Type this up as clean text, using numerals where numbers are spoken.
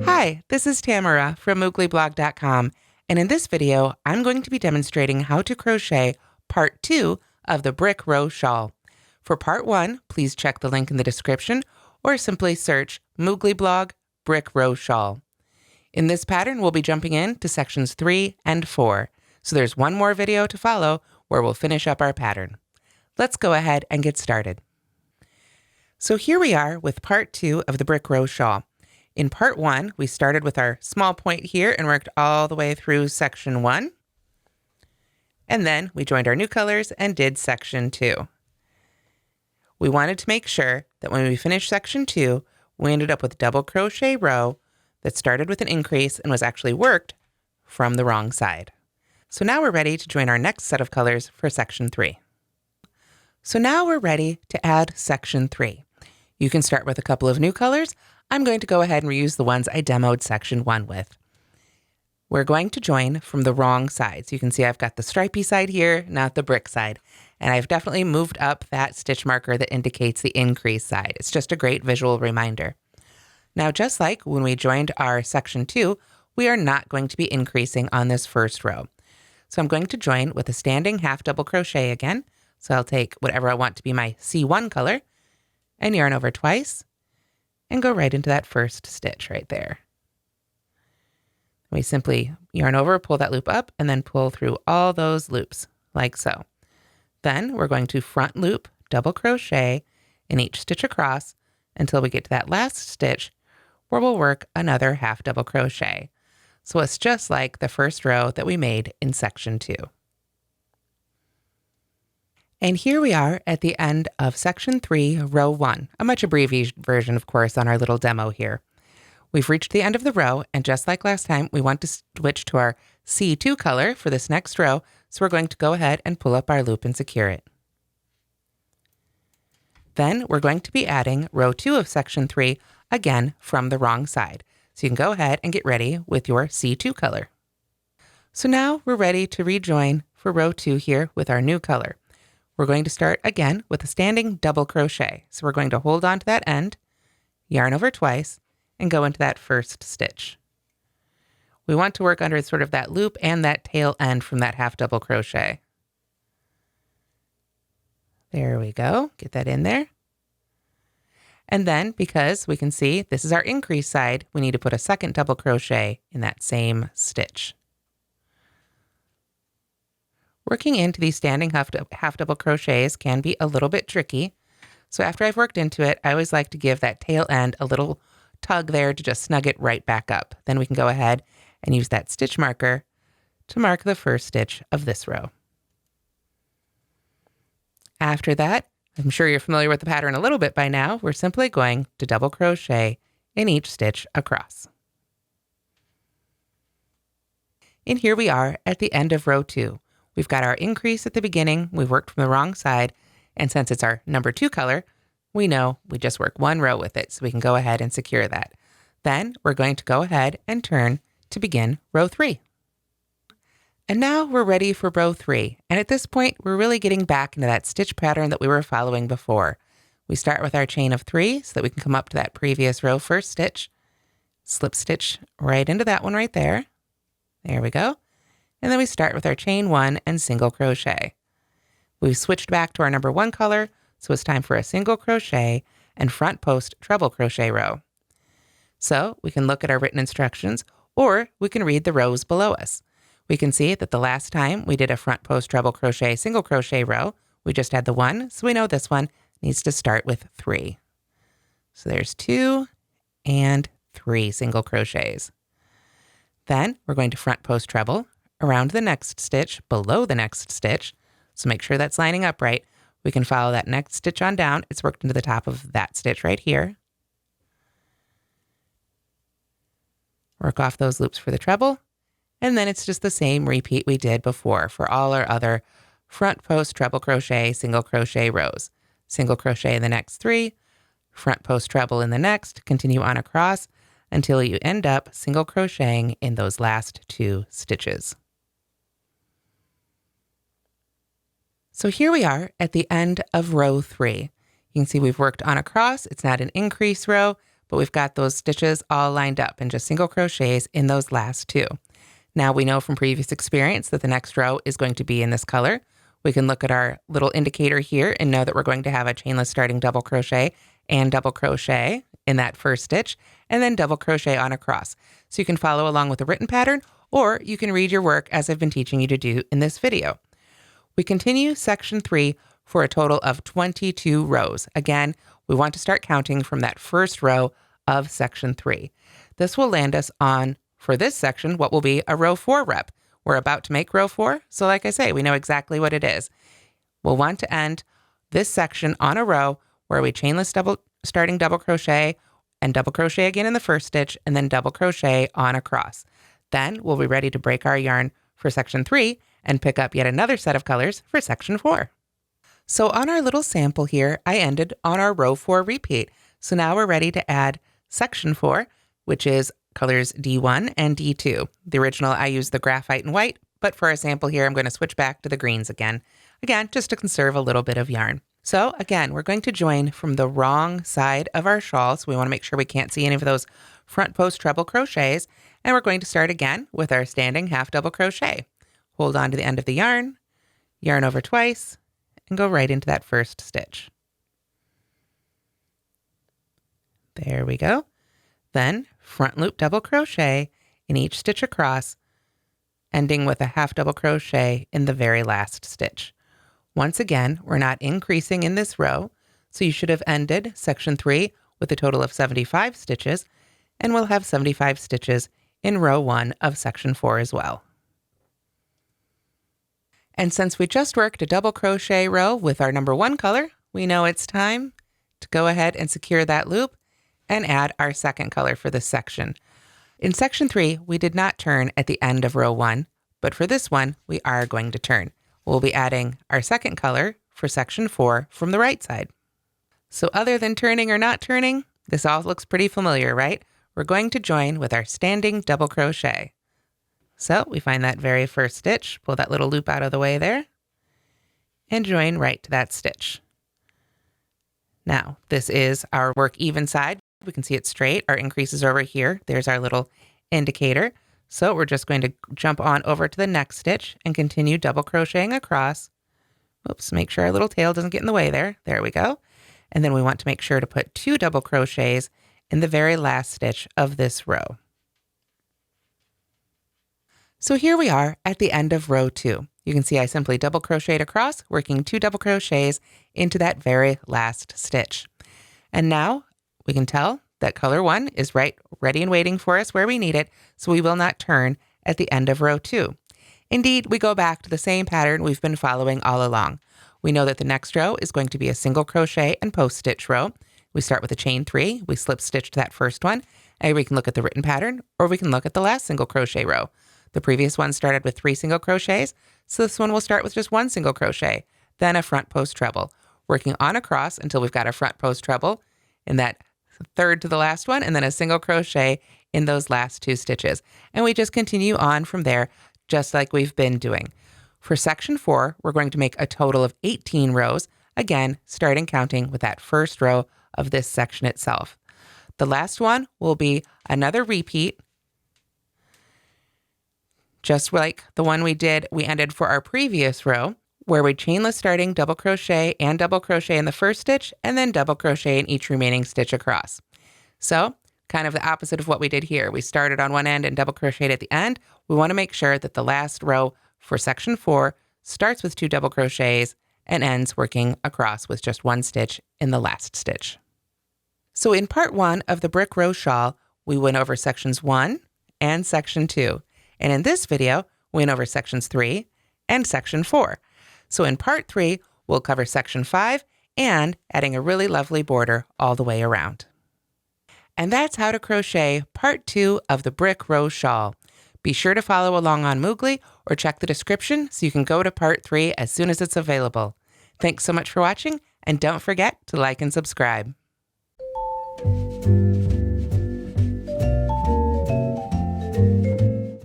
Hi, this is Tamara from mooglyblog.com, and in this video, I'm going to be demonstrating how to crochet part 2 of the Brick Row Shawl. For part 1, please check the link in the description or simply search Moogly Blog Brick Row Shawl. In this pattern, we'll be jumping in to sections 3 and 4, so there's one more video to follow where we'll finish up our pattern. Let's go ahead and get started. So here we are with part 2 of the Brick Row Shawl. In part 1, we started with our small point here and worked all the way through section 1. And then we joined our new colors and did section 2. We wanted to make sure that when we finished section 2, we ended up with a double crochet row that started with an increase and was actually worked from the wrong side. So now we're ready to join our next set of colors for section 3. So now we're ready to add section 3. You can start with a couple of new colors. I'm going to go ahead and reuse the ones I demoed section 1 with. We're going to join from the wrong side. So you can see I've got the stripy side here, not the brick side. And I've definitely moved up that stitch marker that indicates the increase side. It's just a great visual reminder. Now, just like when we joined our section 2, we are not going to be increasing on this first row. So I'm going to join with a standing half double crochet again. So I'll take whatever I want to be my C1 color and yarn over twice and go right into that first stitch right there. We simply yarn over, pull that loop up, and then pull through all those loops like so. Then we're going to front loop, double crochet in each stitch across until we get to that last stitch where we'll work another half double crochet. So it's just like the first row that we made in section 2. And here we are at the end of section 3, row 1, a much abbreviated version, of course, on our little demo here. We've reached the end of the row, and just like last time, we want to switch to our C2 color for this next row, so we're going to go ahead and pull up our loop and secure it. Then we're going to be adding row 2 of section 3, again from the wrong side. So you can go ahead and get ready with your C2 color. So now we're ready to rejoin for row 2 here with our new color. We're going to start again with a standing double crochet. So we're going to hold on to that end, yarn over twice, and go into that first stitch. We want to work under sort of that loop and that tail end from that half double crochet. There we go. Get that in there. And then, because we can see this is our increase side, we need to put a second double crochet in that same stitch. Working into these standing half double crochets can be a little bit tricky. So after I've worked into it, I always like to give that tail end a little tug there to just snug it right back up. Then we can go ahead and use that stitch marker to mark the first stitch of this row. After that, I'm sure you're familiar with the pattern a little bit by now. We're simply going to double crochet in each stitch across. And here we are at the end of row 2. We've got our increase at the beginning. We've worked from the wrong side. And since it's our number 2 color, we know we just work one row with it. So we can go ahead and secure that. Then we're going to go ahead and turn to begin row 3. And now we're ready for row 3. And at this point, we're really getting back into that stitch pattern that we were following before. We start with our chain of 3 so that we can come up to that previous row first stitch, slip stitch right into that one right there. There we go. And then we start with our chain 1 and single crochet. We've switched back to our number 1 color, so it's time for a single crochet and front post treble crochet row. So we can look at our written instructions, or we can read the rows below us. We can see that the last time we did a front post treble crochet single crochet row, we just had the 1, so we know this one needs to start with 3. So there's 2 and 3 single crochets. Then we're going to front post treble around the next stitch, below the next stitch. So make sure that's lining up right. We can follow that next stitch on down. It's worked into the top of that stitch right here. Work off those loops for the treble. And then it's just the same repeat we did before for all our other front post treble crochet, single crochet rows. Single crochet in the next 3, front post treble in the next, continue on across until you end up single crocheting in those last 2 stitches. So here we are at the end of row 3. You can see we've worked on a cross. It's not an increase row, but we've got those stitches all lined up and just single crochets in those last two. Now we know from previous experience that the next row is going to be in this color. We can look at our little indicator here and know that we're going to have a chainless starting double crochet and double crochet in that first stitch, and then double crochet on a cross. So you can follow along with the written pattern, or you can read your work as I've been teaching you to do in this video. We continue section 3 for a total of 22 rows. Again, we want to start counting from that first row of section 3. This will land us on, for this section, what will be a row 4 rep. We're about to make row 4, so like I say, we know exactly what it is. We'll want to end this section on a row where we chainless starting double crochet and double crochet again in the first stitch, and then double crochet on a cross. Then we'll be ready to break our yarn for section 3 and pick up yet another set of colors for section 4. So on our little sample here, I ended on our row 4 repeat. So now we're ready to add section 4, which is colors D1 and D2. The original, I used the graphite and white, but for our sample here, I'm going to switch back to the greens again. Again, just to conserve a little bit of yarn. So again, we're going to join from the wrong side of our shawl. So we want to make sure we can't see any of those front post treble crochets. And we're going to start again with our standing half double crochet. Hold on to the end of the yarn over twice, and go right into that first stitch. There we go. Then front loop double crochet in each stitch across, ending with a half double crochet in the very last stitch. Once again, we're not increasing in this row, so you should have ended section 3 with a total of 75 stitches, and we'll have 75 stitches in row 1 of section 4 as well. And since we just worked a double crochet row with our number 1 color, we know it's time to go ahead and secure that loop and add our second color for this section. In section 3, we did not turn at the end of row 1, but for this one, we are going to turn. We'll be adding our second color for section 4 from the right side. So other than turning or not turning, this all looks pretty familiar, right? We're going to join with our standing double crochet. So we find that very first stitch, pull that little loop out of the way there, and join right to that stitch. Now, this is our work even side. We can see it straight. Our increase is over here. There's our little indicator. So we're just going to jump on over to the next stitch and continue double crocheting across. Oops, make sure our little tail doesn't get in the way there. There we go. And then we want to make sure to put 2 double crochets in the very last stitch of this row. So here we are at the end of row 2. You can see I simply double crocheted across, working 2 double crochets into that very last stitch. And now we can tell that color 1 is ready and waiting for us where we need it, so we will not turn at the end of row 2. Indeed, we go back to the same pattern we've been following all along. We know that the next row is going to be a single crochet and post stitch row. We start with a chain 3, we slip stitch to that first one, and we can look at the written pattern, or we can look at the last single crochet row. The previous one started with 3 single crochets, so this one will start with just 1 single crochet, then a front post treble, working on a cross until we've got a front post treble in that third to the last one, and then a single crochet in those last 2 stitches. And we just continue on from there, just like we've been doing. For section 4, we're going to make a total of 18 rows, again, starting counting with that first row of this section itself. The last one will be another repeat, just like the one we ended for our previous row, where we chainless starting double crochet and double crochet in the first stitch, and then double crochet in each remaining stitch across. So kind of the opposite of what we did here. We started on one end and double crocheted at the end. We want to make sure that the last row for section 4 starts with 2 double crochets and ends working across with just 1 stitch in the last stitch. So in part 1 of the Brick Row Shawl, we went over sections 1 and section 2. And in this video, we went over sections 3 and section 4. So in part 3, we'll cover section 5 and adding a really lovely border all the way around. And that's how to crochet part 2 of the Brick Row Shawl. Be sure to follow along on Moogly or check the description so you can go to part 3 as soon as it's available. Thanks so much for watching, and don't forget to like and subscribe.